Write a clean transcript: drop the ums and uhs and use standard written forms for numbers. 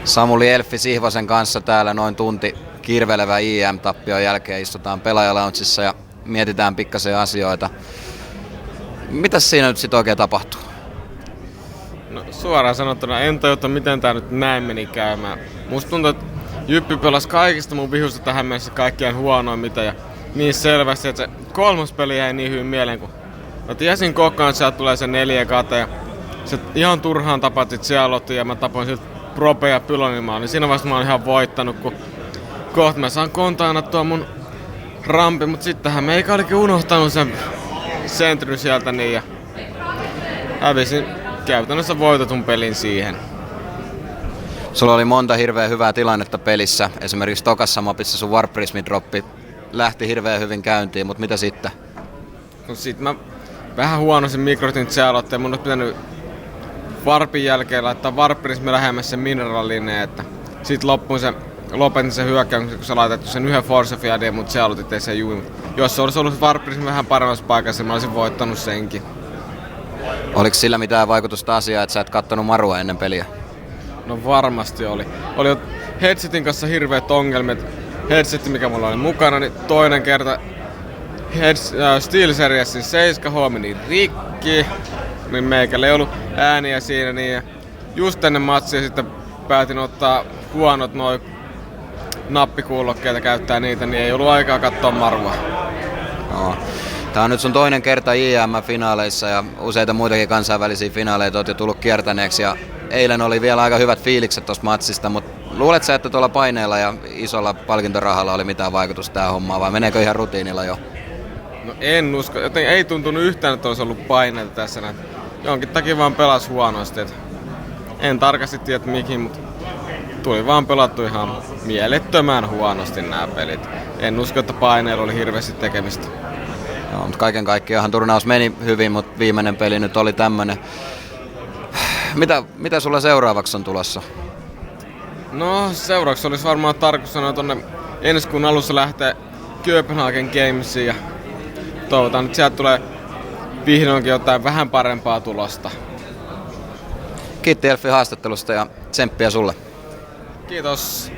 Samuli Elfi Sihvosen kanssa täällä noin tunti kirvelevä IM-tappion jälkeen istutaan pelaajalaunchissa ja mietitään pikkasen asioita. Mitäs siinä nyt sit oikein tapahtuu? No suoraan sanottuna en tajutta miten tää nyt näin meni käymään. Musta tuntuu, että Jyppi pelasi kaikista mun vihusta tähän mennessä kaikkien huonoimmita ja niin selvästi, että se kolmas peli jäi niin hyvin mieleen, kun mä tiesin koko ajan, että sieltä tulee se 4 kate ja se ihan turhaan tapatit siellä ja mä tapoin siltä Prope ja Pylonimaa, niin siinä vasta mä oon ihan voittanut, kun kohta mä saan kontainattua mun rampi, mut sittenhän meikä olikin unohtanut sen sentry sieltä niin ja hävisin käytännössä voitetun pelin siihen. Sulla oli monta hirveän hyvää tilannetta pelissä. Esimerkiksi tokassa mapissa sun Warp Prismi droppi lähti hirveän hyvin käyntiin, mutta mitä sitten? No sit mä vähän huonosin mikrotin aloitteen ja mun olisi pitänyt Warpin jälkeen laittaa Warp Prismi lähemmäs sen mineralineen, että sit lopetin sen hyökkäyksen, kun sä laitettu sen yhden Force Fiadin, mutta se aloitit ei sen juuri. Jos se olisi ollut Warp Prismi vähän paremmassa paikassa, mä olisin voittanut senkin. Oliko sillä mitään vaikutusta asiaa, että sä et kattonut Marua ennen peliä? No varmasti oli. Oli headsetin kanssa hirveät ongelmat. Headset, mikä mulla oli mukana, niin toinen kerta Steel Seriesin 7 meni rikki. Niin meikällä ei ollut ääniä siinä, niin just ennen matsia sitten päätin ottaa huonot noin nappikuulokkeita, käyttää niitä, niin ei ollut aikaa katsoa Marua. No. Tää on nyt sun toinen kerta IM-finaaleissa ja useita muitakin kansainvälisiä finaaleita oot jo tullut kiertäneeksi ja eilen oli vielä aika hyvät fiilikset tosta matsista, mutta luulet sä, että tuolla paineella ja isolla palkintorahalla oli mitään vaikutusta tähän hommaan vai meneekö ihan rutiinilla jo? No en usko, joten ei tuntunut yhtään, että olisi ollut paineita tässä näin. Jonkin takia vaan pelas huonosti, et en tarkasti tiedä mihin, mutta tuli vaan pelattu ihan mielettömän huonosti nämä pelit. En usko, että paineilla oli hirveästi tekemistä. Joo, mutta kaiken kaikkiaan turnaus meni hyvin, mutta viimeinen peli nyt oli tämmönen. Mitä sulla seuraavaksi on tulossa? No seuraavaksi olisi varmaan tarkoitus sanoa tonne ensi kuun alussa lähteä Copenhagen Gamesiin ja toivotaan, että sieltä tulee vihdoinkin jotain vähän parempaa tulosta. Kiitti Elfi haastattelusta ja tsemppiä sulle. Kiitos.